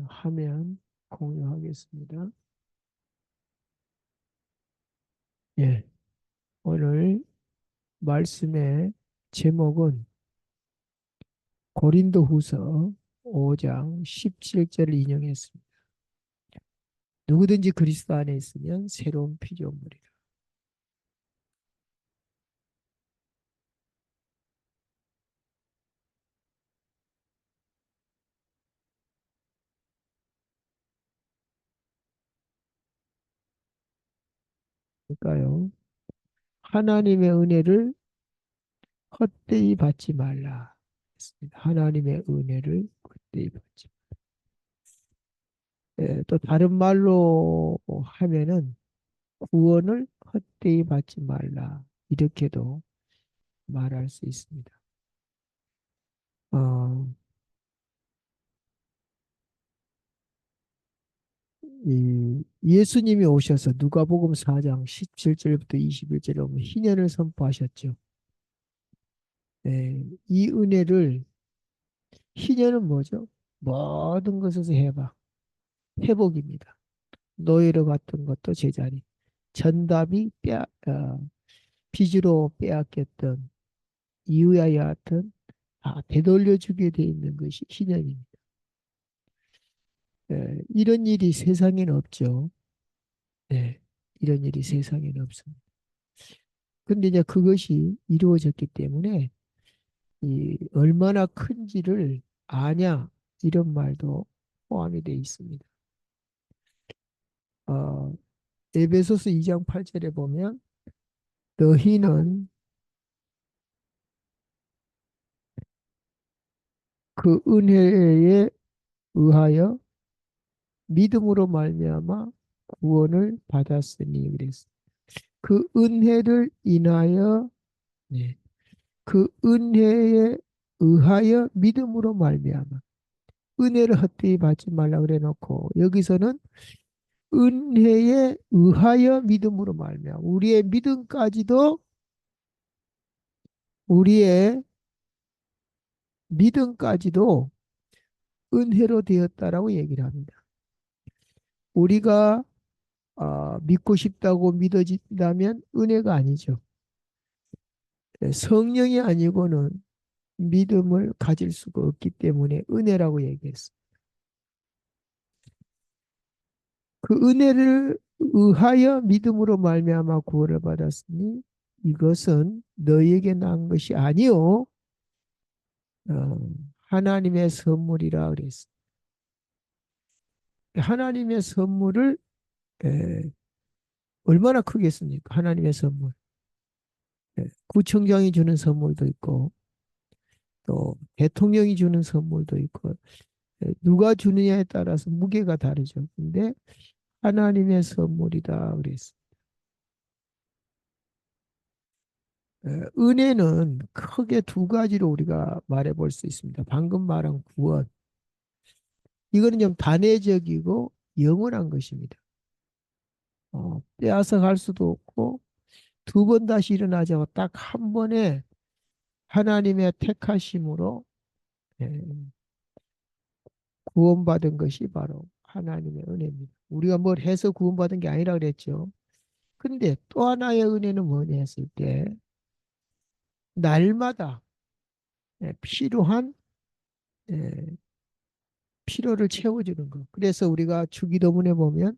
화면 공유하겠습니다. 예, 오늘 말씀의 제목은 고린도후서 5장 17절을 인용했습니다. 누구든지 그리스도 안에 있으면 새로운 피조물이라. 그러니까요, 하나님의 은혜를 헛되이 받지 말라 했습니다. 하나님의 은혜를 헛되이 받지 말라. 또 다른 말로 하면은 구원을 헛되이 받지 말라, 이렇게도 말할 수 있습니다. 어, 예수님이 오셔서 누가복음 4장 17절부터 21절에 보면 희년을 선포하셨죠. 이 은혜를, 희년은 뭐죠? 모든 것에서 해봐. 회복입니다. 노예로 갔던 것도 제자리. 전답이 빚으로 빼앗겼던 이유야와 같은 다 되돌려주게 돼 있는 것이 희년입니다. 이런 일이 세상에는 없죠. 네, 이런 일이 세상에는 없습니다. 근데 이제 그것이 이루어졌기 때문에 이 얼마나 큰지를 아냐, 이런 말도 포함이 되어 있습니다. 어, 에베소서 2장 8절에 보면 너희는 그 은혜에 의하여 믿음으로 말미암아 구원을 받았으니 그랬어요. 그 은혜를 인하여, 네, 그 은혜에 의하여 믿음으로 말미암아, 은혜를 헛되이 받지 말라 그래 놓고 여기서는 은혜에 의하여 믿음으로 말미암아, 우리의 믿음까지도, 우리의 믿음까지도 은혜로 되었다라고 얘기를 합니다. 우리가 믿고 싶다고 믿어진다면 은혜가 아니죠. 성령이 아니고는 믿음을 가질 수가 없기 때문에 은혜라고 얘기했습니다. 그 은혜를 의하여 믿음으로 말미암아 구원을 받았으니 이것은 너희에게 난 것이 아니요 어, 하나님의 선물이라 그랬습니다. 하나님의 선물을 에, 얼마나 크겠습니까? 하나님의 선물. 구청장이 주는 선물도 있고 또 대통령이 주는 선물도 있고 누가 주느냐에 따라서 무게가 다르죠. 근데 하나님의 선물이다 그랬습니다. 은혜는 크게 두 가지로 우리가 말해 볼 수 있습니다. 방금 말한 구원. 이거는 좀 단회적이고 영원한 것입니다. 빼앗아 갈 수도 없고 두 번 다시 일어나자고 딱 한 번에 하나님의 택하심으로 예, 구원받은 것이 바로 하나님의 은혜입니다. 우리가 뭘 해서 구원받은 게 아니라 그랬죠. 근데 또 하나의 은혜는 뭐냐 했을 때 날마다 필요한 예, 필요를 채워주는 것. 그래서 우리가 주기도문에 보면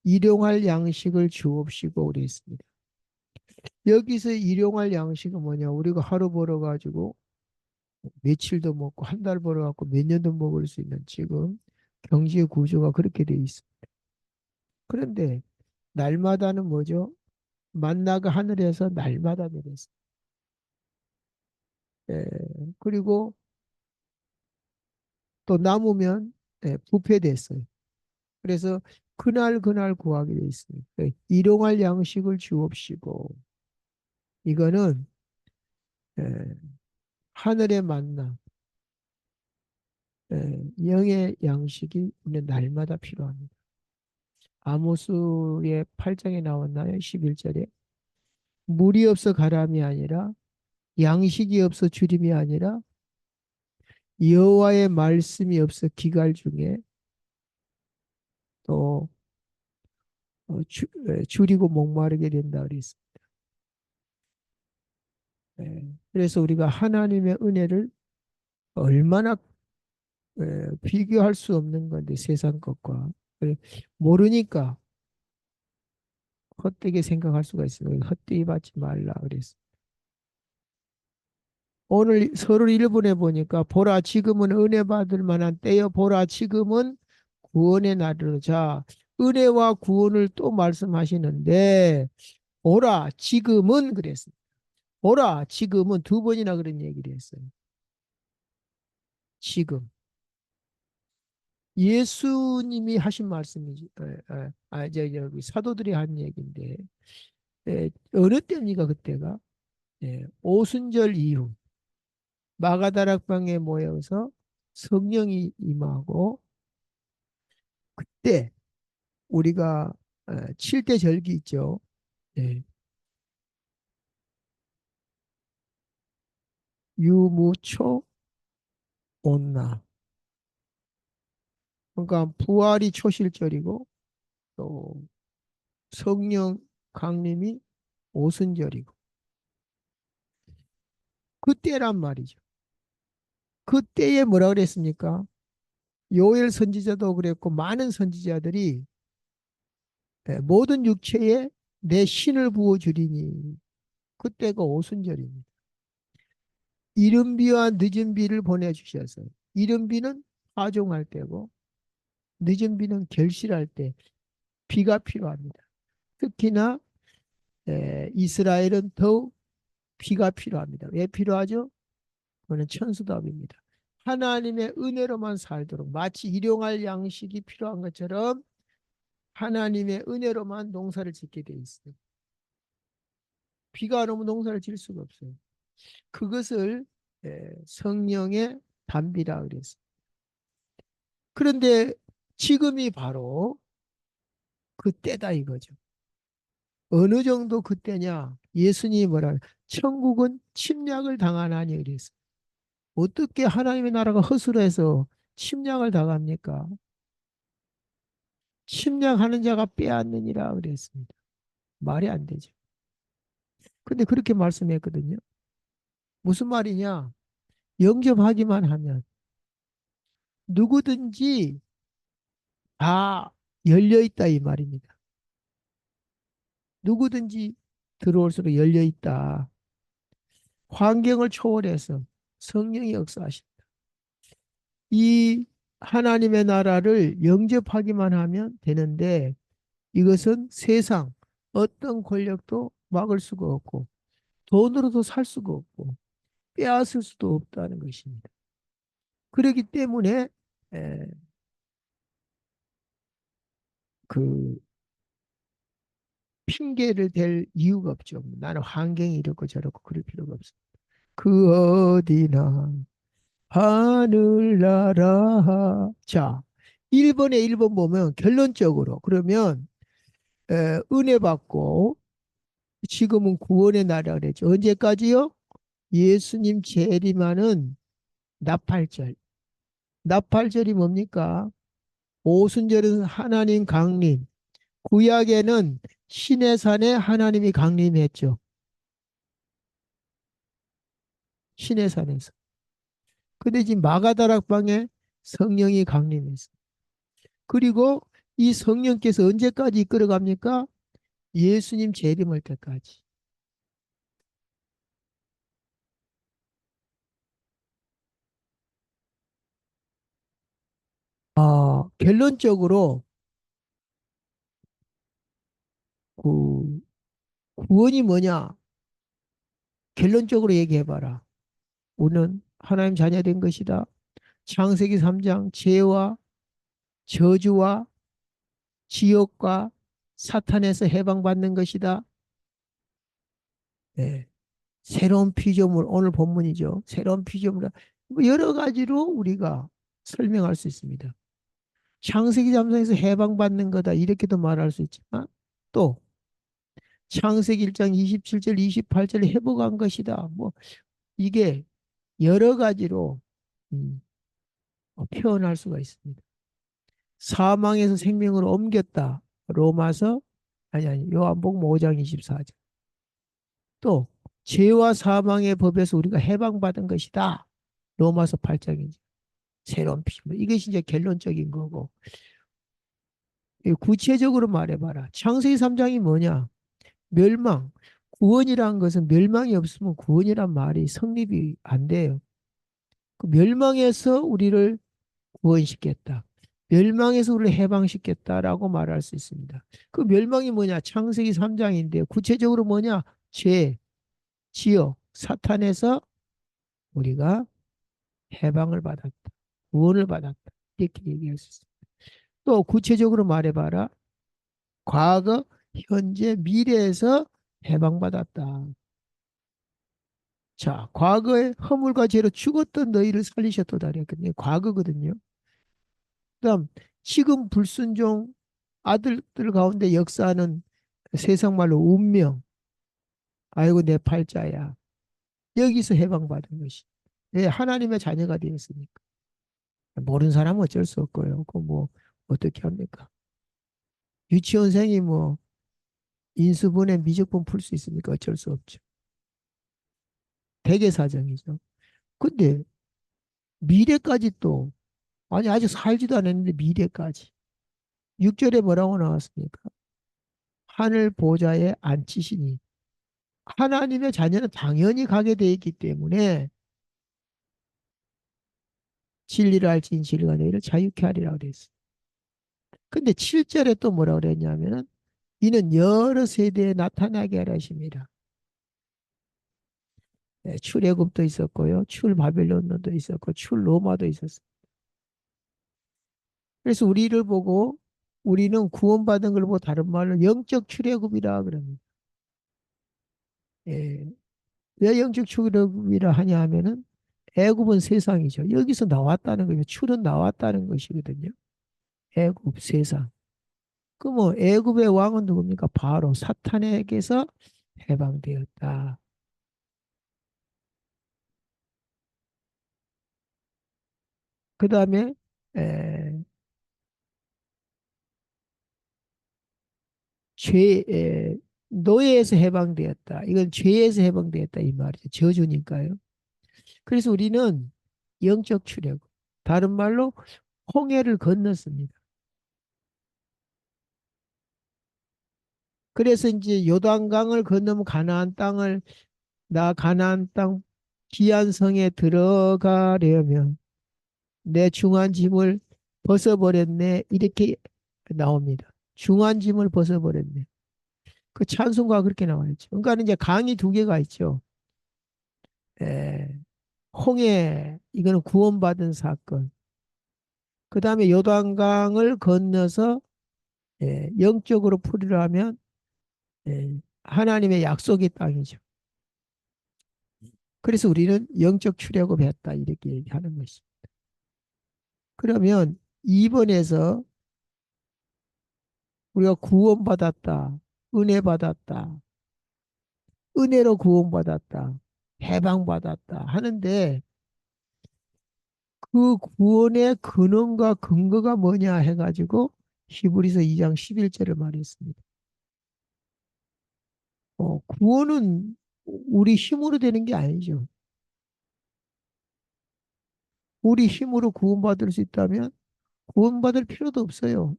일용할 양식을 주옵시고 그랬습니다. 여기서 일용할 양식은 뭐냐? 우리가 하루 벌어가지고 며칠도 먹고 한 달 벌어갖고 몇 년도 먹을 수 있는 지금 경제 구조가 그렇게 돼 있습니다. 그런데 날마다는 뭐죠? 만나가 하늘에서 날마다 내렸어요. 예, 그리고 또 남으면 부패됐어요. 그래서 그날 그날 구하게 돼 있습니다. 일용할 양식을 주옵시고 이거는 예, 하늘의 만나, 영의 양식이 우리는 날마다 필요합니다. 아모스의 8장에 나왔나요? 11절에 물이 없어 가람이 아니라 양식이 없어 주림이 아니라 여호와의 말씀이 없어 기갈 중에 또 줄이고 목마르게 된다 그랬습니다. 그래서 우리가 하나님의 은혜를 얼마나 비교할 수 없는 건데 세상 것과 모르니까 헛되게 생각할 수가 있어요. 헛되이 받지 말라 그랬어. 오늘 서로 일본에 보니까 보라 지금은 은혜 받을 만한 때여 보라 지금은 구원의 날이로 자 은혜와 구원을 또 말씀하시는데 보라 지금은 그랬어요. 보라 지금은 두 번이나 그런 얘기를 했어요. 지금 예수님이 하신 말씀이지. 사도들이 한 얘기인데 어느 때입니까 그때가? 오순절 이후 마가다락방에 모여서 성령이 임하고 그때 우리가 7대 절기 있죠. 예, 유무초 온나. 그러니까 부활이 초실절이고 또 성령 강림이 오순절이고 그때란 말이죠. 그때에 뭐라 그랬습니까? 요엘 선지자도 그랬고 많은 선지자들이 모든 육체에 내 신을 부어주리니 그때가 오순절입니다. 이른 비와 늦은 비를 보내주셔서 이른 비는 파종할 때고 늦은 비는 결실할 때 비가 필요합니다. 특히나 이스라엘은 더욱 비가 필요합니다. 왜 필요하죠? 그거는 천수답입니다. 하나님의 은혜로만 살도록 마치 일용할 양식이 필요한 것처럼 하나님의 은혜로만 농사를 짓게 돼 있어요. 비가 안 오면 농사를 질 수가 없어요. 그것을 성령의 단비라 그랬어요. 그런데 지금이 바로 그때다 이거죠. 어느 정도 그때냐? 예수님이 뭐라 천국은 침략을 당하나니 그랬어요. 어떻게 하나님의 나라가 허술해서 침략을 당합니까? 침략하는 자가 빼앗느니라 그랬습니다. 말이 안 되죠. 근데 그렇게 말씀했거든요. 무슨 말이냐? 영접하기만 하면 누구든지 다 열려 있다 이 말입니다. 누구든지 들어올수록 열려 있다. 환경을 초월해서 성령이 역사하신다. 이 하나님의 나라를 영접하기만 하면 되는데 이것은 세상 어떤 권력도 막을 수가 없고 돈으로도 살 수가 없고 빼앗을 수도 없다는 것입니다. 그렇기 때문에 에, 그 핑계를 댈 이유가 없죠. 나는 환경이 이렇고 저렇고 그럴 필요가 없어. 그 어디나 하늘나라. 자, 1번에 1번 보면 결론적으로 그러면 은혜 받고 지금은 구원의 나라 그랬죠. 언제까지요? 예수님 재림하는 나팔절. 나팔절이 뭡니까? 오순절은 하나님 강림. 구약에는 신의 산에 하나님이 강림했죠. 신의 산에서. 근데 지금 마가다락방에 성령이 강림했어. 그리고 이 성령께서 언제까지 이끌어갑니까? 예수님 재림할 때까지. 결론적으로 그 구원이 뭐냐? 결론적으로 얘기해봐라. 우리는 하나님 자녀된 것이다. 창세기 3장 죄와 저주와 지옥과 사탄에서 해방받는 것이다. 네. 새로운 피조물, 오늘 본문이죠. 새로운 피조물. 뭐 여러 가지로 우리가 설명할 수 있습니다. 창세기 잠상에서 해방받는 거다. 이렇게도 말할 수 있지만 또 창세기 1장 27절, 28절 회복한 것이다. 뭐 이게 여러 가지로 음, 표현할 수가 있습니다. 사망에서 생명으로 옮겼다. 로마서 아니 요한복음 5장 24절. 또 죄와 사망의 법에서 우리가 해방받은 것이다. 로마서 8장이죠. 새로운 피조. 이것이 이제 결론적인 거고. 구체적으로 말해봐라. 창세기 3장이 뭐냐? 멸망. 구원이란 것은 멸망이 없으면 구원이란 말이 성립이 안 돼요. 그 멸망에서 우리를 구원시켰다. 멸망에서 우리를 해방시켰다라고 말할 수 있습니다. 그 멸망이 뭐냐? 창세기 3장인데 구체적으로 뭐냐? 죄, 지옥, 사탄에서 우리가 해방을 받았다. 구원을 받았다. 이렇게 얘기할 수 있습니다. 또 구체적으로 말해봐라. 과거, 현재, 미래에서 해방받았다. 자, 과거에 허물과 죄로 죽었던 너희를 살리셨도다. 그랬거든요. 과거거든요. 그다음 지금 불순종 아들들 가운데 역사하는 세상 말로 운명. 아이고 내 팔자야. 여기서 해방받은 것이. 예, 하나님의 자녀가 되었으니까. 모르는 사람은 어쩔 수 없고요. 그 뭐 어떻게 합니까? 유치원생이 뭐 인수분해 미적분 풀 수 있습니까? 어쩔 수 없죠. 대개사정이죠. 근데 미래까지 또 아니 아직 살지도 않았는데 미래까지 6절에 뭐라고 나왔습니까? 하늘 보좌에 앉히시니 하나님의 자녀는 당연히 가게 돼 있기 때문에 진리를 알지인 진리가 너희를 자유케 하리라고 그랬어요. 근데 7절에 또 뭐라고 그랬냐면은 이는 여러 세대에 나타나게 하라 하십니다. 네, 출애굽도 있었고요. 출 바벨론도 있었고 출 로마도 있었어요. 그래서 우리를 보고 우리는 구원받은 걸 보고 다른 말로 영적 출애굽이라 그럽니다. 예. 왜 영적 출애굽이라 하냐 하면은 애굽은 세상이죠. 여기서 나왔다는 거죠. 출은 나왔다는 것이거든요. 애굽 세상. 그 뭐 애굽의 왕은 누굽니까? 바로 사탄에게서 해방되었다. 그 다음에 죄 노예에서 해방되었다. 이건 죄에서 해방되었다 이 말이죠. 저주니까요. 그래서 우리는 영적 출애굽. 다른 말로 홍해를 건넜습니다. 그래서 이제 요단강을 건너면 가나안 땅을 나 가나안 땅 기한 성에 들어가려면 내 중한 짐을 벗어버렸네. 이렇게 나옵니다. 중한 짐을 벗어버렸네. 그 찬송가 그렇게 나와 있죠. 그러니까 이제 강이 두 개가 있죠. 에, 홍해, 이거는 구원받은 사건. 그 다음에 요단강을 건너서 영적으로 풀이하면 하나님의 약속의 땅이죠. 그래서 우리는 영적 출애굽했다 이렇게 얘기하는 것입니다. 그러면 2번에서 우리가 구원받았다, 은혜 받았다, 은혜로 구원받았다, 해방받았다 하는데 그 구원의 근원과 근거가 뭐냐 해가지고 히브리서 2장 11절을 말했습니다. 구원은 우리 힘으로 되는 게 아니죠. 우리 힘으로 구원받을 수 있다면 구원받을 필요도 없어요.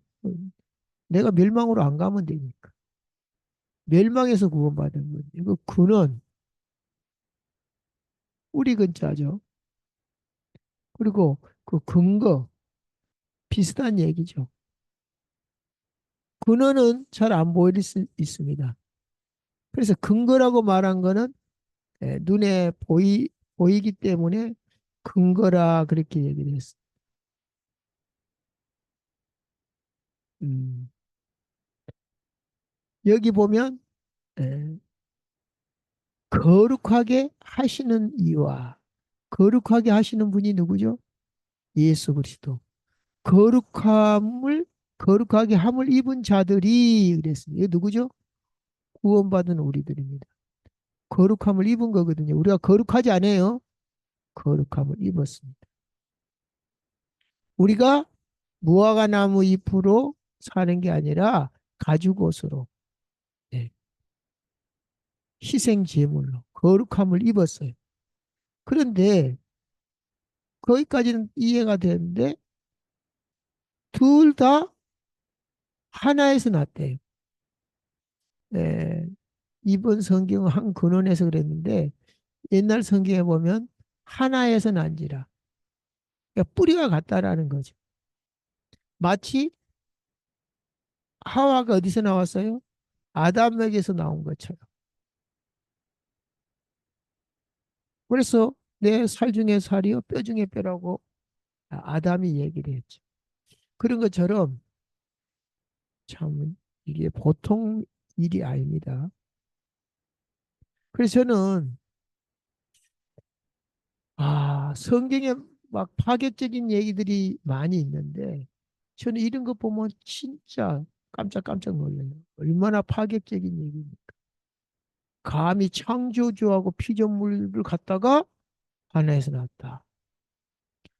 내가 멸망으로 안 가면 되니까. 멸망에서 구원받은 거예요. 그 근원, 우리 근자죠. 그리고 그 근거, 비슷한 얘기죠. 근원은 잘 안 보일 수 있습니다. 그래서 근거라고 말한 거는 눈에 보이기 때문에 근거라 그렇게 얘기를 했어요. 음, 여기 보면 에, 거룩하게 하시는 이와 거룩하게 하시는 분이 누구죠? 예수 그리스도. 거룩함을 거룩하게 함을 입은 자들이 그랬습니다. 이게 누구죠? 구원받은 우리들입니다. 거룩함을 입은 거거든요. 우리가 거룩하지 않아요. 거룩함을 입었습니다. 우리가 무화과 나무 잎으로 사는 게 아니라 가죽옷으로, 예, 희생 제물로 거룩함을 입었어요. 그런데 거기까지는 이해가 되는데 둘 다 하나에서 났대요. 예, 이번 성경은 한 근원에서 그랬는데 옛날 성경에 보면 하나에서 난지라. 그러니까 뿌리가 같다라는 거죠. 마치 하와가 어디서 나왔어요? 아담에게서 나온 것처럼. 그래서 내 살 중에 살이요, 뼈 중에 뼈라고 아담이 얘기를 했죠. 그런 것처럼 참 이게 보통 일이 아닙니다. 그래서 저는 성경에 막 파격적인 얘기들이 많이 있는데 저는 이런 거 보면 진짜 깜짝깜짝 놀라요. 얼마나 파격적인 얘기입니까? 감히 창조주하고 피조물을 갖다가 하나에서 났다.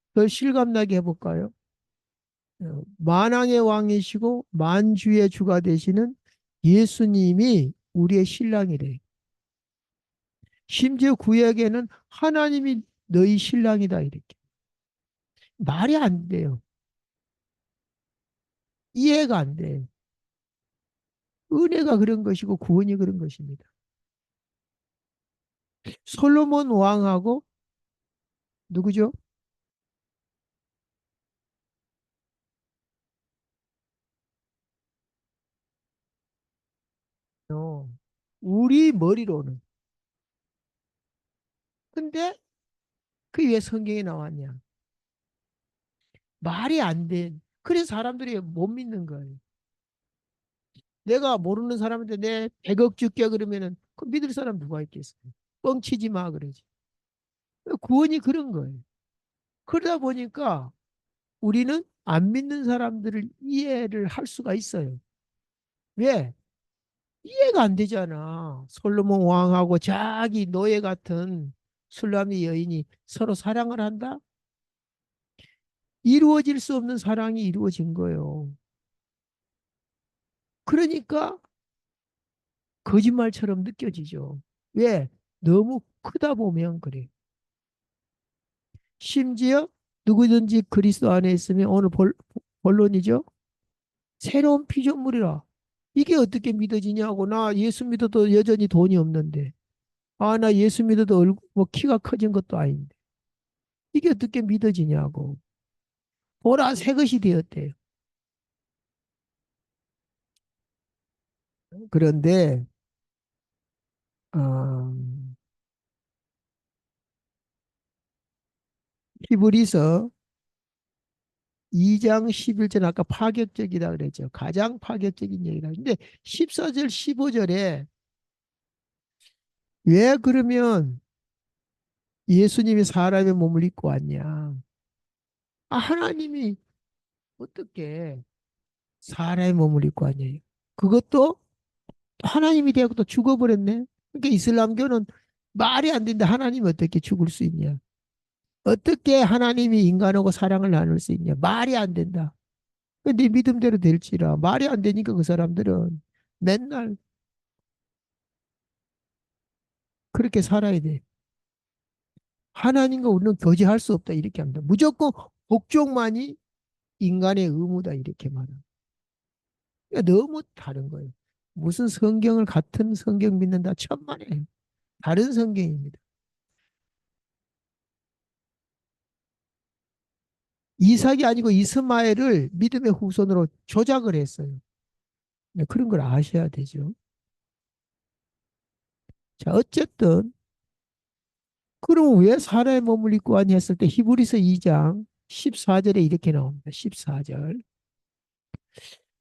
그걸 실감나게 해볼까요? 만왕의 왕이시고 만주의 주가 되시는 예수님이 우리의 신랑이래. 심지어 구약에는 하나님이 너희 신랑이다 이렇게. 말이 안 돼요. 이해가 안 돼요. 은혜가 그런 것이고 구원이 그런 것입니다. 솔로몬 왕하고 누구죠? 어, 우리 머리로는. 근데 그게 왜 성경에 나왔냐? 말이 안 돼. 그래서 사람들이 못 믿는 거예요. 내가 모르는 사람한테 내 100억 줄게 그러면은 그 믿을 사람 누가 있겠어요? 뻥치지 마 그러지. 구원이 그런 거예요. 그러다 보니까 우리는 안 믿는 사람들을 이해를 할 수가 있어요. 왜? 이해가 안 되잖아. 솔로몬 왕하고 자기 노예 같은 술람이 여인이 서로 사랑을 한다? 이루어질 수 없는 사랑이 이루어진 거예요. 그러니까 거짓말처럼 느껴지죠. 왜? 너무 크다 보면 그래. 심지어 누구든지 그리스도 안에 있으면 오늘 본론이죠. 새로운 피조물이라. 이게 어떻게 믿어지냐고. 나 예수 믿어도 여전히 돈이 없는데. 나 예수 믿어도 뭐 키가 커진 것도 아닌데. 이게 어떻게 믿어지냐고. 보라 새 것이 되었대요. 그런데 어, 히브리서 2장 11절 아까 파격적이다 그랬죠. 가장 파격적인 얘기다. 근데 14절 15절에 왜 그러면 예수님이 사람의 몸을 입고 왔냐? 하나님이 어떻게 사람의 몸을 입고 왔냐? 그것도 하나님이 되고 또 죽어버렸네. 그러니까 이슬람교는 말이 안 된다. 하나님이 어떻게 죽을 수 있냐? 어떻게 하나님이 인간하고 사랑을 나눌 수 있냐? 말이 안 된다. 네 믿음대로 될지라. 말이 안 되니까 그 사람들은 맨날 그렇게 살아야 돼. 하나님과 우리는 교제할 수 없다. 이렇게 합니다. 무조건 복종만이 인간의 의무다. 이렇게 말합니다. 그러니까 너무 다른 거예요. 무슨 성경을 같은 성경 믿는다. 천만에 다른 성경입니다. 이삭이 아니고 이스마엘을 믿음의 후손으로 조작을 했어요. 네, 그런 걸 아셔야 되죠. 자, 어쨌든 그럼 왜 사람의 몸을 입고 왔냐 했을 때 히브리서 2장 14절에 이렇게 나옵니다. 14절.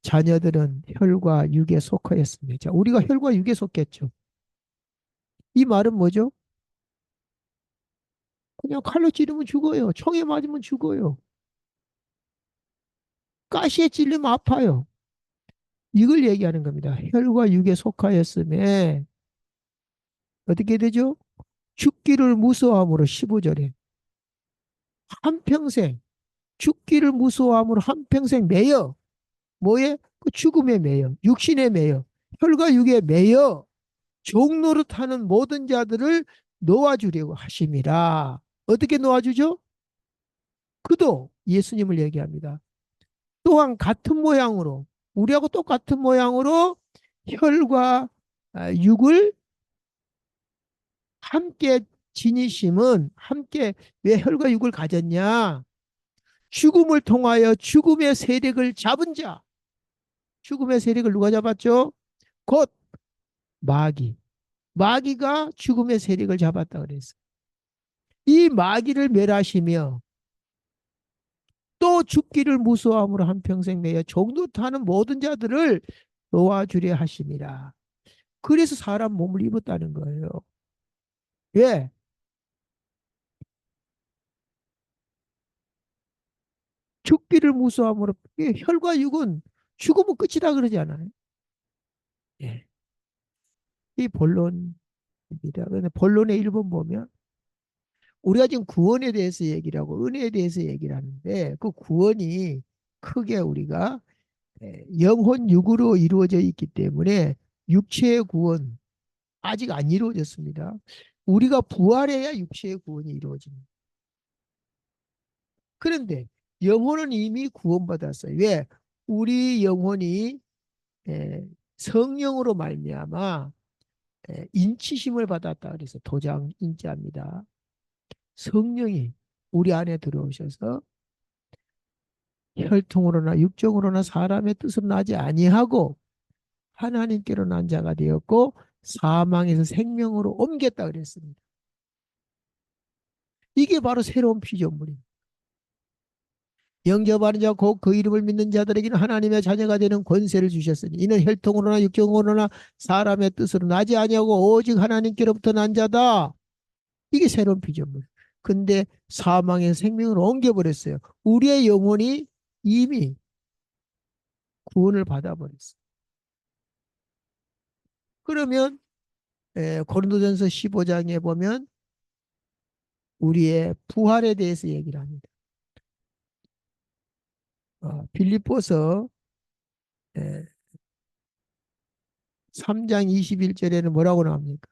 자녀들은 혈과 육에 속하였습니다. 자, 우리가 혈과 육에 속했죠. 이 말은 뭐죠? 그냥 칼로 찌르면 죽어요. 총에 맞으면 죽어요. 가시에 찔리면 아파요. 이걸 얘기하는 겁니다. 혈과 육에 속하였음에 어떻게 되죠? 죽기를 무서워함으로 15절에 한평생 죽기를 무서워함으로 한평생 매여 뭐에? 그 죽음에 매여 육신에 매여 혈과 육에 매여 종노릇하는 모든 자들을 놓아주려고 하심이라. 어떻게 놓아주죠? 그도 예수님을 얘기합니다. 또한 같은 모양으로 우리하고 똑같은 모양으로 혈과 육을 함께 지니심은 함께 왜 혈과 육을 가졌냐? 죽음을 통하여 죽음의 세력을 잡은 자. 죽음의 세력을 누가 잡았죠? 곧 마귀. 마귀가 죽음의 세력을 잡았다 그랬어. 이 마귀를 멸하시며 또 죽기를 무서워함으로 한평생 매여 종노릇하는 모든 자들을 놓아주려 하심이라. 그래서 사람 몸을 입었다는 거예요. 왜? 죽기를 무서워함으로. 혈과 육은 죽으면 끝이다 그러지 않아요? 예. 이 본론입니다. 그런데 본론의 1번 보면 우리가 지금 구원에 대해서 얘기를 하고 은혜에 대해서 얘기를 하는데 그 구원이 크게 우리가 영혼 육으로 이루어져 있기 때문에 육체의 구원 아직 안 이루어졌습니다. 우리가 부활해야 육체의 구원이 이루어집니다. 그런데 영혼은 이미 구원받았어요. 왜? 우리 영혼이 성령으로 말미암아 인치심을 받았다 그래서 도장 인자입니다. 성령이 우리 안에 들어오셔서 혈통으로나 육정으로나 사람의 뜻으로 나지 아니하고 하나님께로 난 자가 되었고 사망에서 생명으로 옮겼다 그랬습니다. 이게 바로 새로운 피조물입니다. 영접하는 자 곧 그 이름을 믿는 자들에게는 하나님의 자녀가 되는 권세를 주셨으니 이는 혈통으로나 육정으로나 사람의 뜻으로 나지 아니하고 오직 하나님께로부터 난 자다. 이게 새로운 피조물. 근데 사망의 생명으로 옮겨버렸어요. 우리의 영혼이 이미 구원을 받아버렸어요. 그러면 고린도전서 15장에 보면 우리의 부활에 대해서 얘기를 합니다. 빌립보서 3장 21절에는 뭐라고 나옵니까?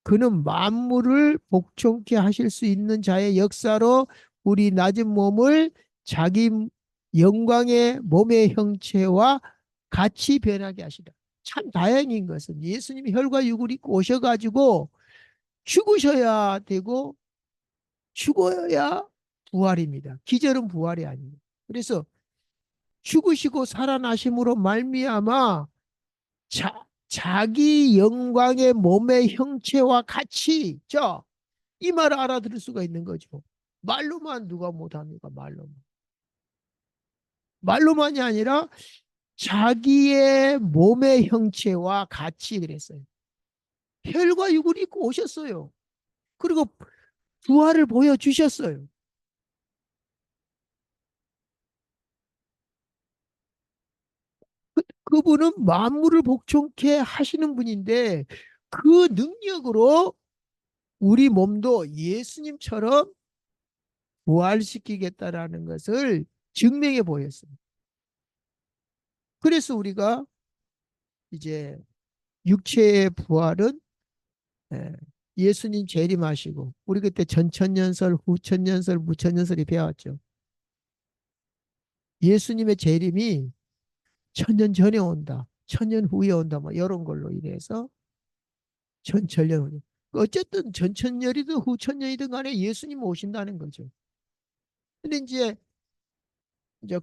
그는 만물을 복종케 하실 수 있는 자의 역사로 우리 낮은 몸을 자기 영광의 몸의 형체와 같이 변하게 하시다. 참 다행인 것은 예수님이 혈과 육을 입고 오셔가지고 죽으셔야 되고 죽어야 부활입니다. 기절은 부활이 아닙니다. 그래서 죽으시고 살아나심으로 말미암아 자기 영광의 몸의 형체와 같이 이 말을 알아들을 수가 있는 거죠. 말로만 누가 못합니까? 말로만. 말로만이 아니라 자기의 몸의 형체와 같이 그랬어요. 혈과 육을 입고 오셨어요. 그리고 부활을 보여주셨어요. 그분은 만물을 복종케 하시는 분인데 그 능력으로 우리 몸도 예수님처럼 부활시키겠다라는 것을 증명해 보였습니다. 그래서 우리가 이제 육체의 부활은 예수님 재림하시고 우리 그때 전천년설, 후천년설, 무천년설이 배웠죠. 예수님의 재림이 천년 전에 온다, 천년 후에 온다, 뭐 이런 걸로 인해서 전천년 후에. 어쨌든 전천년이든 후천년이든 간에 예수님 오신다는 거죠. 근데 이제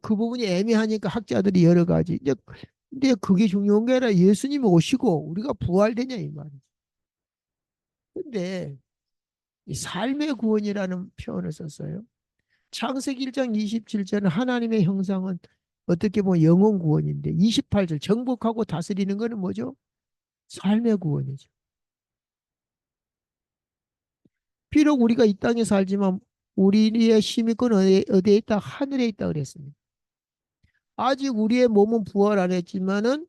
그 부분이 애매하니까 학자들이 여러 가지 이제 근데 그게 중요한 게 아니라 예수님이 오시고 우리가 부활되냐 이 말이죠. 근데 이 삶의 구원이라는 표현을 썼어요. 창세기 1장 27절은 하나님의 형상은 어떻게 보면 영혼 구원인데 28절 정복하고 다스리는 거는 뭐죠? 삶의 구원이죠. 비록 우리가 이 땅에 살지만 우리의 힘이권 어디에 있다? 하늘에 있다 그랬습니다. 아직 우리의 몸은 부활 안 했지만은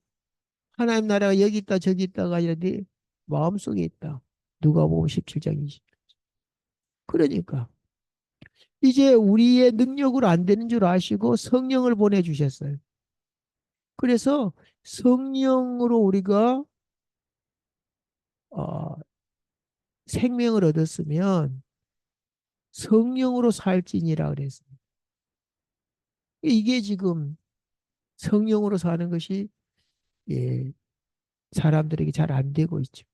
하나님 나라가 여기 있다 저기 있다가 아니라 네 마음속에 있다. 누가복음 17장 20. 그러니까 이제 우리의 능력으로 안 되는 줄 아시고 성령을 보내주셨어요. 그래서 성령으로 우리가 어, 생명을 얻었으면 성령으로 살지니라 그랬습니다. 이게 지금 성령으로 사는 것이 예, 사람들에게 잘 안 되고 있죠.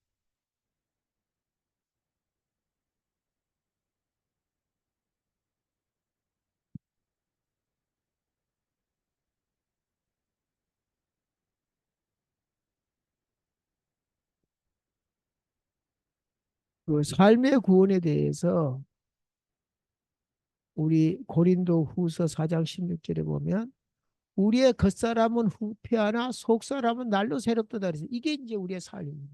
그 삶의 구원에 대해서 우리 고린도 후서 4장 16절에 보면 우리의 겉사람은 후패하나 속사람은 날로 새롭다 그래서 이게 이제 우리의 삶입니다.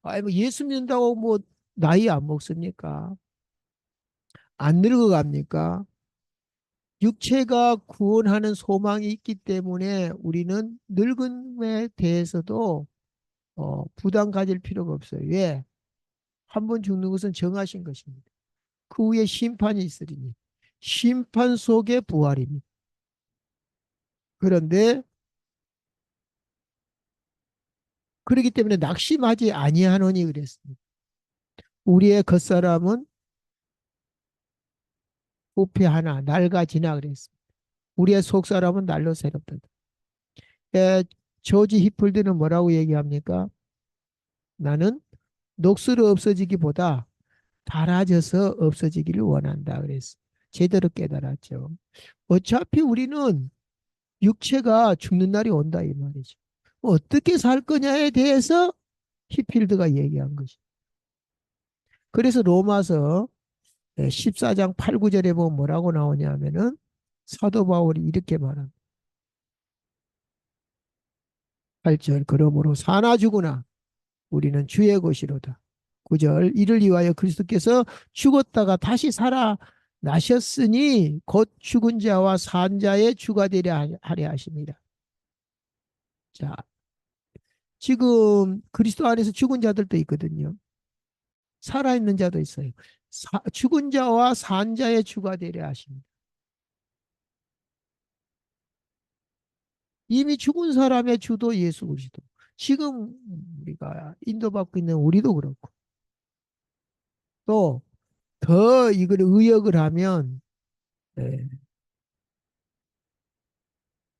아니 뭐 예수 믿는다고 뭐 나이 안 먹습니까? 안 늙어갑니까? 육체가 구원하는 소망이 있기 때문에 우리는 늙음에 대해서도 부담 가질 필요가 없어요. 왜? 한 번 죽는 것은 정하신 것입니다. 그 후에 심판이 있으리니 심판 속의 부활입니다. 그런데 그렇기 때문에 낙심하지 아니하노니 그랬습니다. 우리의 겉사람은 부패 하나 낡아지나 그랬습니다. 우리의 속사람은 날로 새롭다. 에, 조지 히플드는 뭐라고 얘기합니까? 나는 녹슬어 없어지기보다 닳아져서 없어지기를 원한다 그랬어. 제대로 깨달았죠. 어차피 우리는 육체가 죽는 날이 온다 이 말이죠. 어떻게 살 거냐에 대해서 히필드가 얘기한 것이. 그래서 로마서 14장 8, 9절에 보면 뭐라고 나오냐면은 사도 바울이 이렇게 말합니다. 8절 그러므로 사나 죽으나 우리는 주의 것이로다. 9절 이를 위하여 그리스도께서 죽었다가 다시 살아 나셨으니 곧 죽은 자와 산 자의 주가 되려 하려 하십니다. 자, 지금 그리스도 안에서 죽은 자들도 있거든요. 살아있는 자도 있어요. 죽은 자와 산 자의 주가 되려 하십니다. 이미 죽은 사람의 주도 예수 그리스도. 지금 우리가 인도받고 있는 우리도 그렇고 또 더 이걸 의역을 하면 예,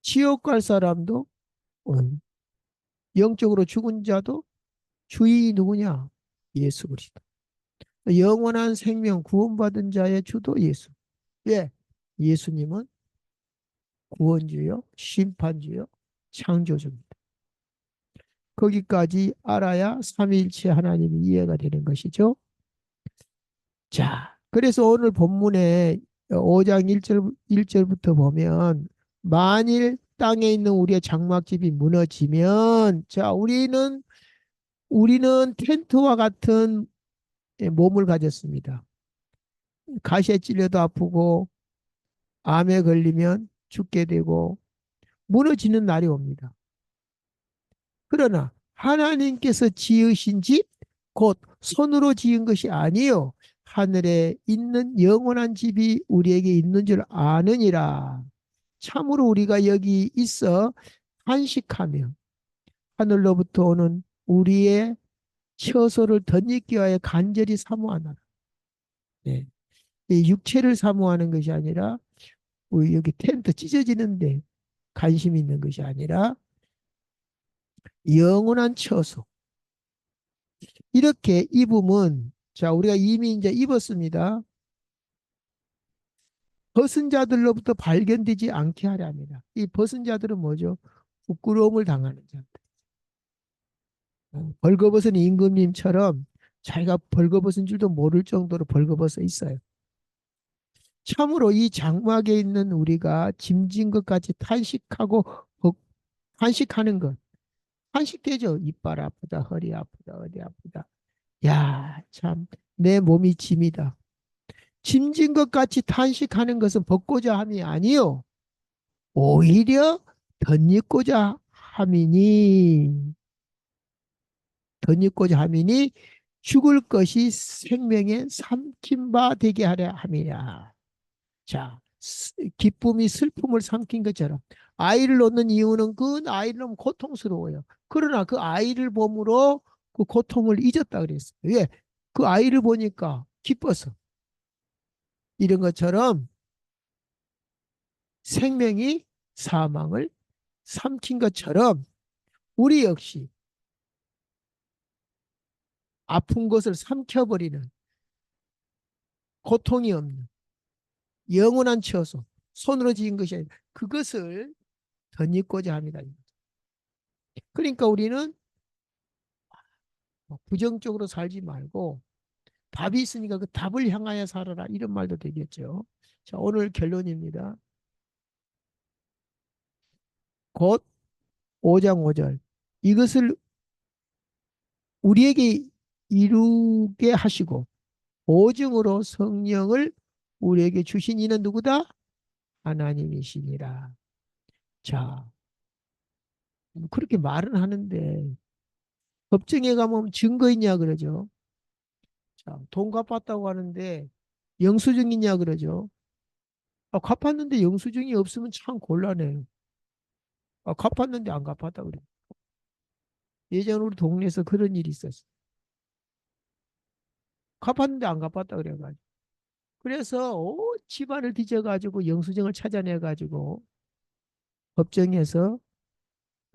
지옥 갈 사람도 어, 영적으로 죽은 자도 주인이 누구냐? 예수 그리스도. 영원한 생명 구원받은 자의 주도 예수. 왜? 예수님은 구원주요, 심판주요, 창조주입니다. 거기까지 알아야 삼위일체 하나님이 이해가 되는 것이죠. 자, 그래서 오늘 본문에 5장 1절부터 보면 만일 땅에 있는 우리의 장막집이 무너지면 자, 우리는 텐트와 같은 몸을 가졌습니다. 가시에 찔려도 아프고 암에 걸리면 죽게 되고 무너지는 날이 옵니다. 그러나 하나님께서 지으신 집, 곧 손으로 지은 것이 아니요 하늘에 있는 영원한 집이 우리에게 있는 줄 아느니라. 참으로 우리가 여기 있어 한식하며 하늘로부터 오는 우리의 처소를 덧입기 위하여 간절히 사모하노라. 네. 이 육체를 사모하는 것이 아니라 우리 여기 텐트 찢어지는데 관심이 있는 것이 아니라 영원한 처소. 이렇게 입으면 자 우리가 이미 이제 입었습니다. 벗은 자들로부터 발견되지 않게 하려 합니다. 이 벗은 자들은 뭐죠? 부끄러움을 당하는 자들. 벌거벗은 임금님처럼 자기가 벌거벗은 줄도 모를 정도로 벌거벗어 있어요. 참으로 이 장막에 있는 우리가 짐진 것 같이 탄식하고 탄식하는 것. 탄식되죠. 이빨 아프다, 허리 아프다, 어디 아프다. 야, 참, 내 몸이 짐이다. 짐진 것 같이 탄식하는 것은 벗고자 함이 아니요. 오히려 덧입고자 함이니, 덧입고자 함이니 죽을 것이 생명에 삼킨 바 되게 하려 함이야. 자, 기쁨이 슬픔을 삼킨 것처럼 아이를 놓는 이유는 그 아이를 너무 고통스러워요. 그러나 그 아이를 보므로 그 고통을 잊었다 그랬어요. 왜? 그 아이를 보니까 기뻐서. 이런 것처럼 생명이 사망을 삼킨 것처럼 우리 역시 아픈 것을 삼켜버리는 고통이 없는 영원한 처소, 손으로 지은 것이 아니라 그것을 덧입고자 합니다. 그러니까 우리는 부정적으로 살지 말고 답이 있으니까 그 답을 향하여 살아라. 이런 말도 되겠죠. 자, 오늘 결론입니다. 곧 5장 5절. 이것을 우리에게 이루게 하시고 보증으로 성령을 우리에게 주신 이는 누구다? 하나님이시니라. 자, 그렇게 말은 하는데 법정에 가면 증거 있냐 그러죠. 자, 돈 갚았다고 하는데 영수증 있냐 그러죠. 아, 갚았는데 영수증이 없으면 참 곤란해요. 아, 갚았는데 안 갚았다 그래. 예전 우리 동네에서 그런 일이 있었어. 갚았는데 안 갚았다 그래가지고. 그래서 집안을 뒤져가지고 영수증을 찾아내가지고 법정에서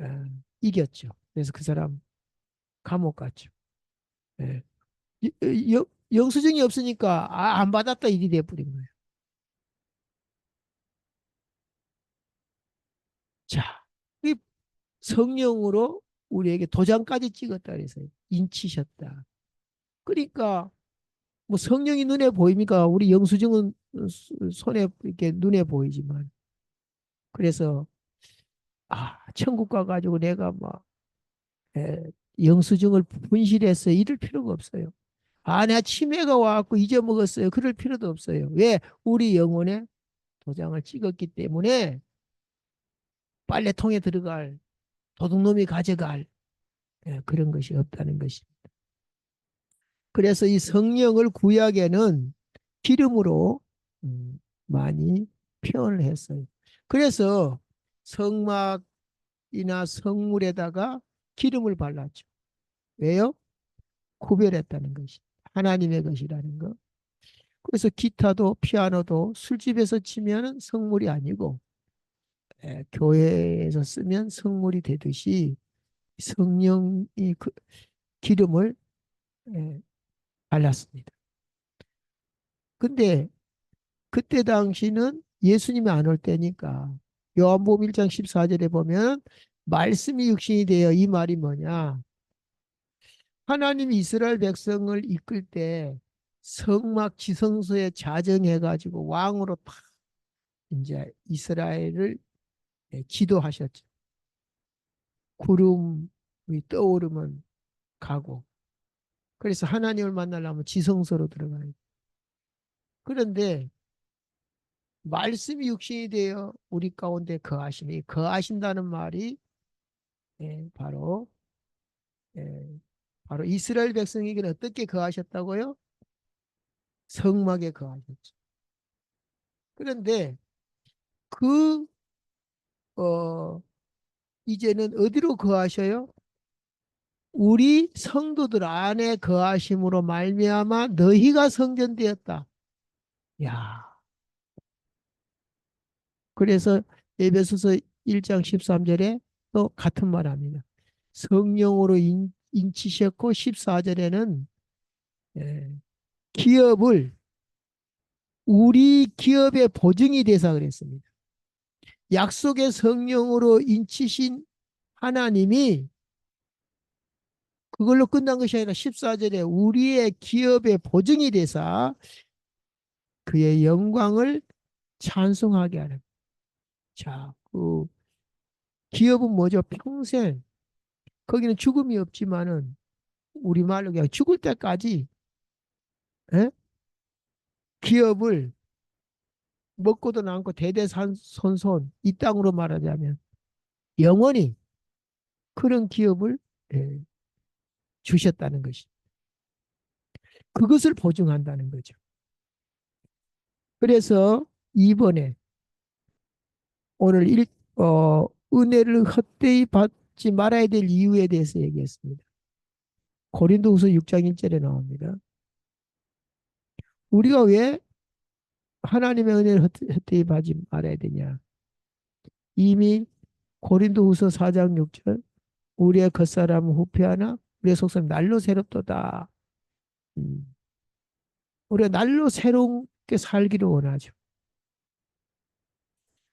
어, 이겼죠. 그래서 그 사람 감옥 갔죠. 예. 영수증이 없으니까 안 받았다 일이 돼버린 거예요. 자, 이 성령으로 우리에게 도장까지 찍었다 그래서 인치셨다. 그러니까 뭐 성령이 눈에 보입니까? 우리 영수증은 손에 이렇게 눈에 보이지만 그래서 천국 가가지고 내가 막 에, 영수증을 분실해서 이럴 필요가 없어요. 내가 치매가 와갖고 잊어먹었어요. 그럴 필요도 없어요. 왜? 우리 영혼에 도장을 찍었기 때문에 빨래통에 들어갈 도둑놈이 가져갈 그런 것이 없다는 것입니다. 그래서 이 성령을 구약에는 기름으로 많이 표현을 했어요. 그래서 성막이나 성물에다가 기름을 발랐죠. 왜요? 구별했다는 것이 하나님의 것이라는 것. 그래서 기타도 피아노도 술집에서 치면은 성물이 아니고 교회에서 쓰면 성물이 되듯이 성령이 그 기름을 에, 발랐습니다. 근데 그때 당시는 예수님이 안 올 때니까 요한복음 1장 14절에 보면 말씀이 육신이 되어 이 말이 뭐냐? 하나님이 이스라엘 백성을 이끌 때 성막 지성소에 자정해가지고 왕으로 탁 이제 이스라엘을 지도하셨죠. 구름이 떠오르면 가고. 그래서 하나님을 만나려면 지성소로 들어가요. 그런데 말씀이 육신이 되어 우리 가운데 거하시니 거하신다는 말이 예, 바로 예, 바로 이스라엘 백성에게는 어떻게 거하셨다고요? 성막에 거하셨죠. 그런데 그 어, 이제는 어디로 거하셔요? 우리 성도들 안에 거하심으로 말미암아 너희가 성전되었다. 야, 그래서 에베소서 1장 13절에 또 같은 말 합니다. 성령으로 인치셨고 14절에는 기업을 우리 기업의 보증이 되사 그랬습니다. 약속의 성령으로 인치신 하나님이 그걸로 끝난 것이 아니라 14절에 우리의 기업의 보증이 되사 그의 영광을 찬송하게 하는. 자, 그 기업은 뭐죠? 평생 거기는 죽음이 없지만은 우리말로 그냥 죽을 때까지 에? 기업을 먹고도 남고 대대손손 이 땅으로 말하자면 영원히 그런 기업을 예, 주셨다는 것이 그것을 보증한다는 거죠. 그래서 2번에 오늘 은혜를 헛되이 받지 말아야 될 이유에 대해서 얘기했습니다. 고린도후서 6장 1절에 나옵니다. 우리가 왜 하나님의 은혜를 헛되이 받지 말아야 되냐? 이미 고린도후서 4장 6절 우리의 겉사람은 후패하나 우리의 속사람 날로 새롭도다. 음, 우리가 날로 새롭게 살기를 원하죠.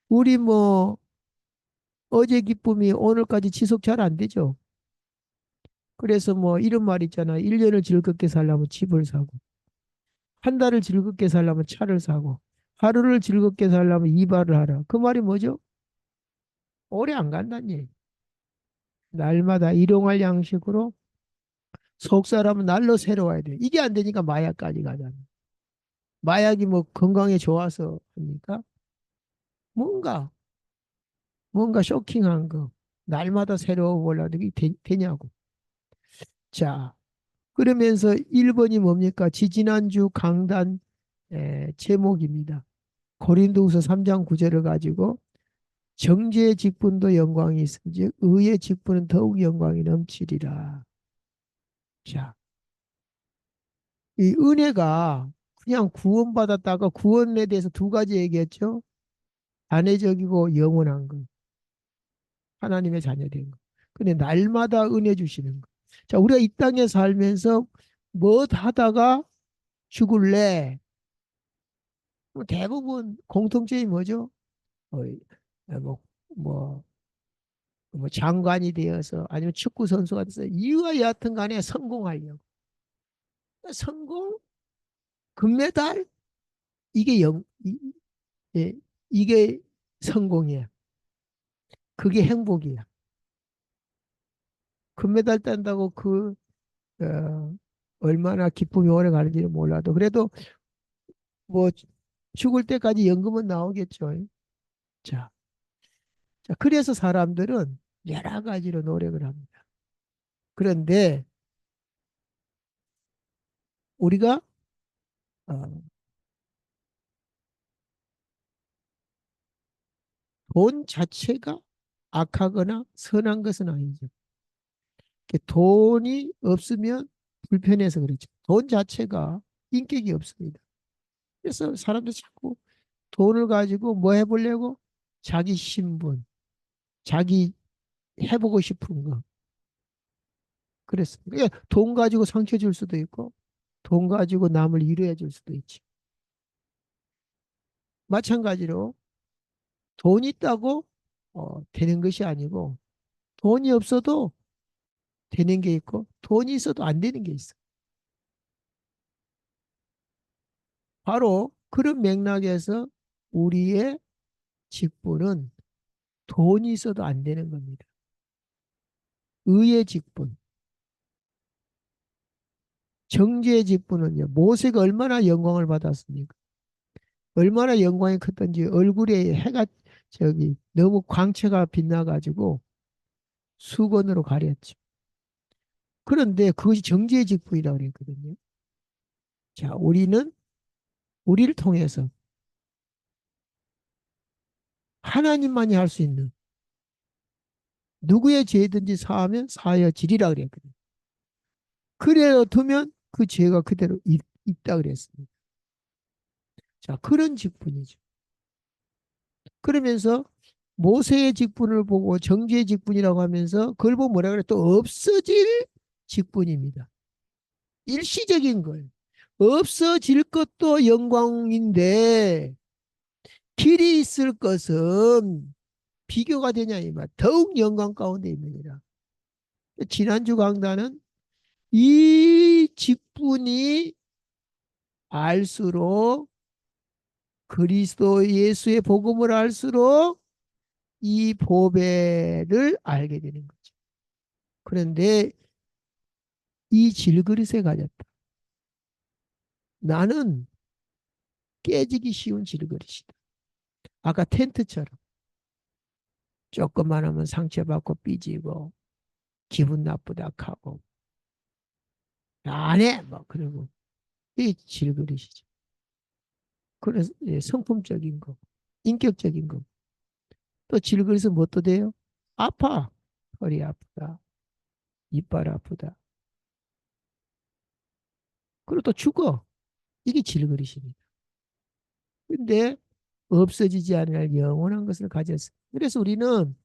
우리 뭐 어제 기쁨이 오늘까지 지속 잘 안 되죠. 그래서 뭐 이런 말 있잖아. 1년을 즐겁게 살려면 집을 사고, 한 달을 즐겁게 살려면 차를 사고, 하루를 즐겁게 살려면 이발을 하라. 그 말이 뭐죠? 오래 안 간다니. 날마다 일용할 양식으로 속 사람은 날로 새로워야 돼. 이게 안 되니까 마약까지 가잖아. 마약이 뭐 건강에 좋아서 합니까? 뭔가, 뭔가 쇼킹한 거. 날마다 새로워 보려고 이게 되냐고. 자, 그러면서 1번이 뭡니까? 지지난주 강단 제목입니다. 고린도후서 3장 9절을 가지고 정죄의 직분도 영광이 있은지 의의 직분은 더욱 영광이 넘치리라. 자, 이 은혜가 그냥 구원받았다가 구원에 대해서 두 가지 얘기했죠. 단회적이고 영원한 거. 하나님의 자녀된 거. 근데 날마다 은혜 주시는 거. 자, 우리가 이 땅에 살면서 뭐 하다가 죽을래? 뭐 대부분 공통점이 뭐죠? 어, 뭐, 뭐, 뭐 장관이 되어서 아니면 축구 선수가 돼서 이와 여하튼 간에 성공하려고. 성공, 금메달, 이게 예, 이게 성공이야. 그게 행복이야. 금메달 딴다고 어, 얼마나 기쁨이 오래 가는지는 몰라도 그래도 뭐 죽을 때까지 연금은 나오겠죠. 자, 자, 그래서 사람들은 여러 가지로 노력을 합니다. 그런데 우리가 어, 돈 자체가 악하거나 선한 것은 아니죠. 돈이 없으면 불편해서 그렇죠. 돈 자체가 인격이 없습니다. 그래서 사람들 자꾸 돈을 가지고 뭐 해보려고? 자기 신분, 자기 해보고 싶은 거. 그랬습니다. 그러니까 돈 가지고 상처 줄 수도 있고, 돈 가지고 남을 위로해 줄 수도 있지. 마찬가지로 돈이 있다고 되는 것이 아니고, 돈이 없어도 되는 게 있고, 돈이 있어도 안 되는 게 있어. 바로 그런 맥락에서 우리의 직분은 돈이 있어도 안 되는 겁니다. 의의 직분, 정죄의 직분은요. 모세가 얼마나 영광을 받았습니까? 얼마나 영광이 컸던지 얼굴에 해가 너무 광채가 빛나가지고 수건으로 가렸죠. 그런데 그것이 정죄의 직분이라고 그랬거든요. 자, 우리는 우리를 통해서 하나님만이 할 수 있는 누구의 죄든지 사하면 사하여지리라 그랬거든요. 그래 두면 그 죄가 그대로 있다 그랬습니다. 자, 그런 직분이죠. 그러면서 모세의 직분을 보고 정죄의 직분이라고 하면서 그걸 보고 뭐라 그래? 또 없어질 직분입니다. 일시적인 거예요. 없어질 것도 영광인데 길이 있을 것은 비교가 되냐 이 말. 더욱 영광 가운데 있느니라. 지난주 강단은 이 직분이 알수록 그리스도 예수의 복음을 알수록 이 보배를 알게 되는 거죠. 그런데 이 질그릇에 가졌다. 나는 깨지기 쉬운 질그릇이다. 아까 텐트처럼 조금만 하면 상처받고 삐지고 기분 나쁘다 하고 안 해! 뭐 그러고 이게 질그릇이죠. 그래서 예, 성품적인 거, 인격적인 거. 또 질그릇은 뭣도 돼요? 아파. 허리 아프다. 이빨 아프다. 그리고 또 죽어. 이게 질그릇입니다. 근데 없어지지 않을 영원한 것을 가졌어요. 그래서 우리는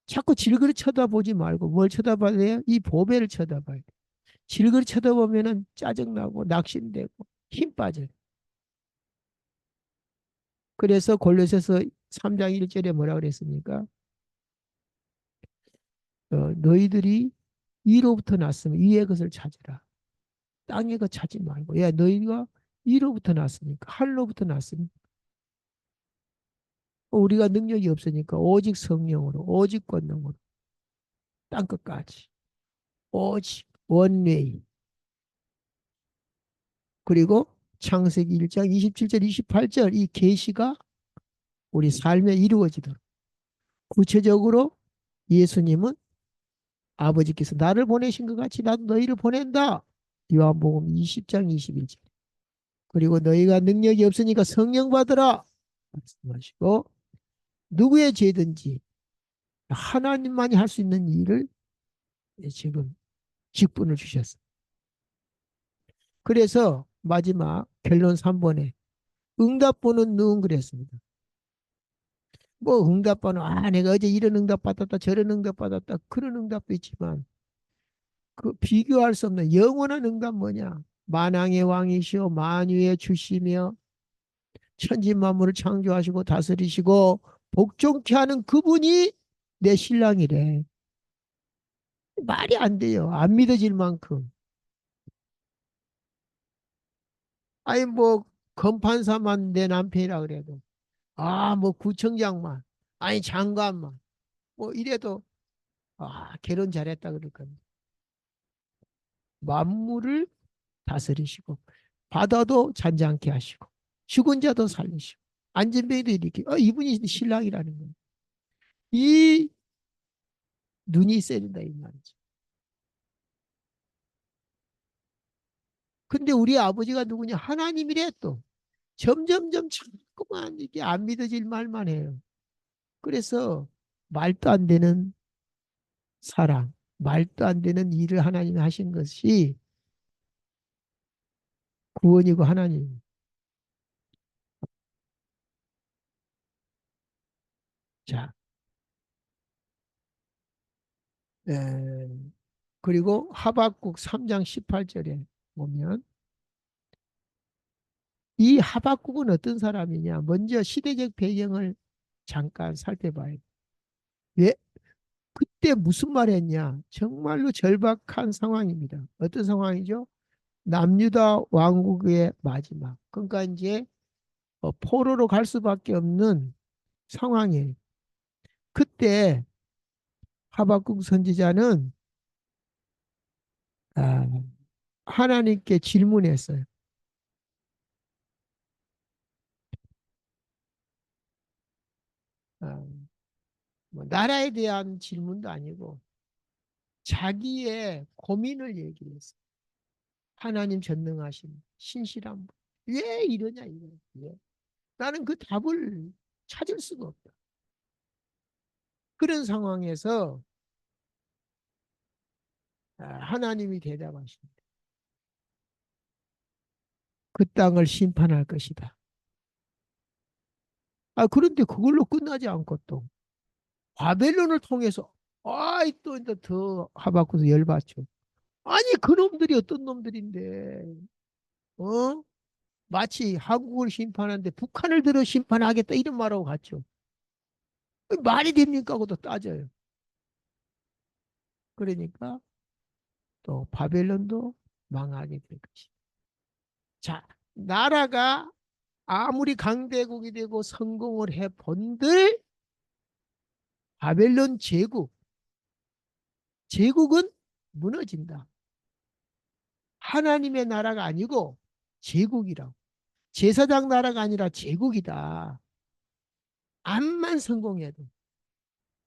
자꾸 질그릇 쳐다보지 말고 뭘 쳐다봐야 돼요? 이 보배를 쳐다봐야 돼. 질그릇 쳐다보면은 짜증나고 낙심되고 힘 빠져요. 그래서 골로새서 3장 1절에 뭐라 그랬습니까? 너희들이 위로부터 났으면 위의 것을 찾으라. 땅의 것 찾지 말고. 야, 너희가 위로부터 났으니까, 하늘로부터 났으니까. 우리가 능력이 없으니까 오직 성령으로, 오직 권능으로, 땅끝까지. 오직 원웨이. 그리고 창세기 1장 27절, 28절 이 계시가 우리 삶에 이루어지도록. 구체적으로 예수님은 아버지께서 나를 보내신 것 같이 나도 너희를 보낸다. 요한복음 20장 21절. 그리고 너희가 능력이 없으니까 성령 받으라. 말씀하시고 누구의 죄든지 하나님만이 할 수 있는 일을 지금 직분을 주셨어요. 그래서 마지막 결론 3번에 응답번은 누군 그랬습니다. 뭐 응답번은 내가 어제 이런 응답 받았다 저런 응답 받았다 그런 응답도 있지만 그 비교할 수 없는 영원한 응답 뭐냐? 만왕의 왕이시오 만유의 주시며 천지 만물을 창조하시고 다스리시고 복종케 하는 그분이 내 신랑이래. 말이 안 돼요. 안 믿어질 만큼. 아니 뭐 검판사만 내 남편이라 그래도 뭐 구청장만 아니 장관만 뭐 이래도 결혼 잘했다 그럴 겁니다. 만물을 다스리시고 바다도 잔잔케 하시고 죽은 자도 살리시고 안진뱅이도 이렇게 이분이 신랑이라는 거예요. 이 눈이 있어야 된다 이 말이죠. 근데 우리 아버지가 누구냐 하나님이래 또 점점점 자꾸만 이게 안 믿어질 말만 해요. 그래서 말도 안 되는 사랑, 말도 안 되는 일을 하나님이 하신 것이 구원이고 하나님. 자, 에, 그리고 하박국 3장 18절에 보면 이 하박국은 어떤 사람이냐? 먼저 시대적 배경을 잠깐 살펴봐야 돼. 왜? 그때 무슨 말 했냐? 정말로 절박한 상황입니다. 어떤 상황이죠? 남유다 왕국의 마지막. 그러니까 이제 포로로 갈 수밖에 없는 상황이에요. 그때 하박국 선지자는 아, 하나님께 질문했어요. 아, 뭐 나라에 대한 질문도 아니고 자기의 고민을 얘기를 했어요. 하나님 전능하심, 신실함. 왜 이러냐 이거. 왜? 나는 그 답을 찾을 수가 없다. 그런 상황에서 하나님이 대답하십니다. 그 땅을 심판할 것이다. 그런데 그걸로 끝나지 않고 또 바벨론을 통해서 또 하박국에서 열받죠. 아니 그놈들이 어떤 놈들인데 어? 마치 한국을 심판하는데 북한을 들어 심판하겠다 이런 말하고 갔죠. 말이 됩니까? 하고도 따져요. 그러니까 또 바벨론도 망하게 될 것이다. 자, 나라가 아무리 강대국이 되고 성공을 해 본들 바벨론 제국은 무너진다. 하나님의 나라가 아니고 제국이라고. 제사장 나라가 아니라 제국이다. 암만 성공해도.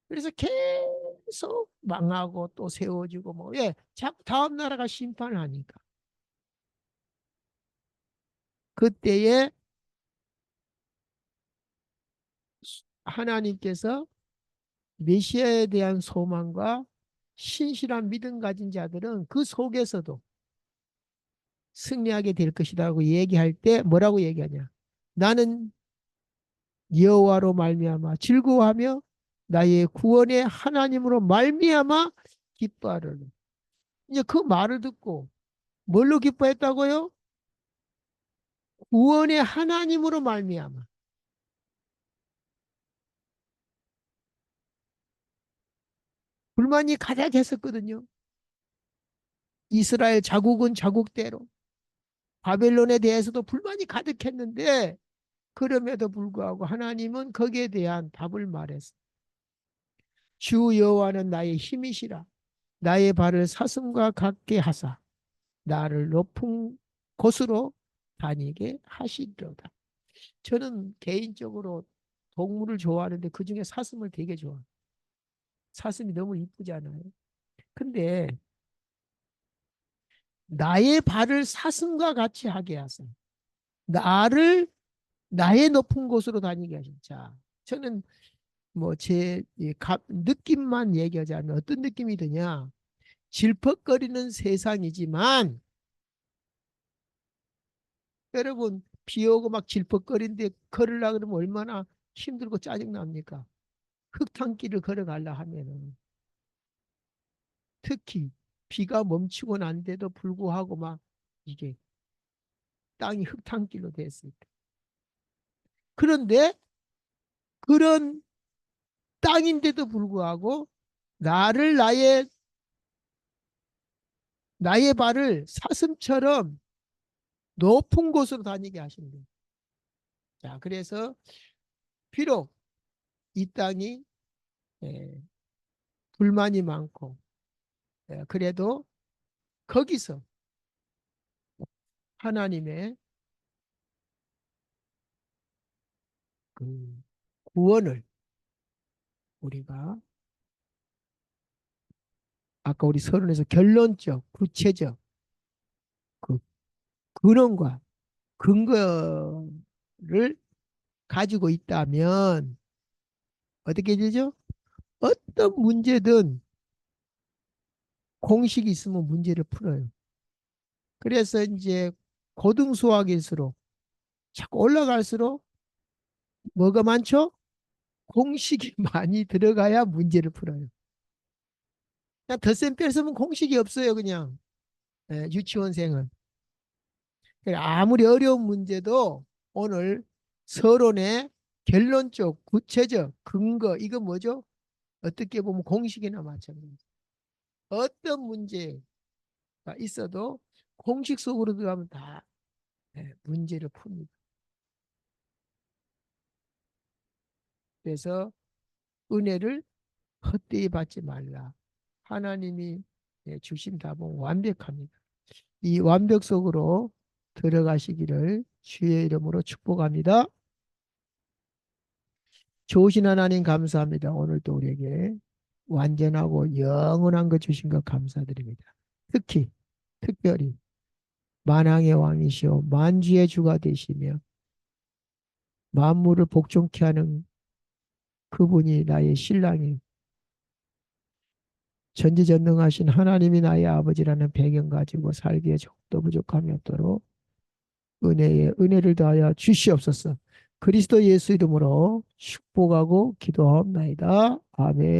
그래서 계속 망하고 또 세워지고 뭐, 예, 자꾸 다음 나라가 심판을 하니까. 그때에 하나님께서 메시아에 대한 소망과 신실한 믿음 가진 자들은 그 속에서도 승리하게 될 것이라고 얘기할 때 뭐라고 얘기하냐? 나는 여호와로 말미암아 즐거워하며 나의 구원의 하나님으로 말미암아 기뻐하리라. 이제 그 말을 듣고 뭘로 기뻐했다고요? 구원의 하나님으로 말미암아. 불만이 가득했었거든요. 이스라엘 자국은 자국대로 바벨론에 대해서도 불만이 가득했는데 그럼에도 불구하고 하나님은 거기에 대한 답을 말했어. 주 여호와는 나의 힘이시라. 나의 발을 사슴과 같게 하사 나를 높은 곳으로 다니게 하시리로다. 저는 개인적으로 동물을 좋아하는데 그중에 사슴을 되게 좋아해요. 사슴이 너무 이쁘잖아요. 근데 나의 발을 사슴과 같이 하게 하사 나를 나의 높은 곳으로 다니게 하신. 자, 저는 뭐 제 느낌만 얘기하자면 어떤 느낌이 드냐? 질퍽거리는 세상이지만 여러분 비 오고 막 질퍽거리는데 걸으려고 그러면 얼마나 힘들고 짜증납니까? 흙탕길을 걸어가려 하면은 특히 비가 멈추고 난 데도 불구하고 막 이게 땅이 흙탕길로 됐을 때. 그런데 그런 땅인데도 불구하고 나를 나의 발을 사슴처럼 높은 곳으로 다니게 하신 거예요. 자, 그래서 비록 이 땅이 예, 불만이 많고 그래도 거기서 하나님의 그 구원을 우리가 아까 우리 서론에서 결론적, 구체적 그 근원과 근거를 가지고 있다면 어떻게 되죠? 어떤 문제든 공식이 있으면 문제를 풀어요. 그래서 이제 고등수학일수록 자꾸 올라갈수록 뭐가 많죠? 공식이 많이 들어가야 문제를 풀어요. 그냥 덧셈 뺄셈은 공식이 없어요. 그냥 유치원생은. 그러니까 아무리 어려운 문제도 오늘 서론의 결론적, 구체적, 근거 이거 뭐죠? 어떻게 보면 공식이나 마찬가지입니다. 어떤 문제가 있어도 공식 속으로 들어가면 다 문제를 풉니다. 그래서 은혜를 헛되이 받지 말라. 하나님이 주신 답은 완벽합니다. 이 완벽 속으로 들어가시기를 주의 이름으로 축복합니다. 좋으신 하나님 감사합니다. 오늘도 우리에게 완전하고 영원한 것 주신 것 감사드립니다. 특히 특별히 만왕의 왕이시오 만주의 주가 되시며 만물을 복종케 하는 그분이 나의 신랑이 전지전능하신 하나님이 나의 아버지라는 배경 가지고 살기에 조금도 부족함이 없도록 은혜를 더하여 주시옵소서. 그리스도 예수 이름으로 축복하고 기도하옵나이다. 아멘.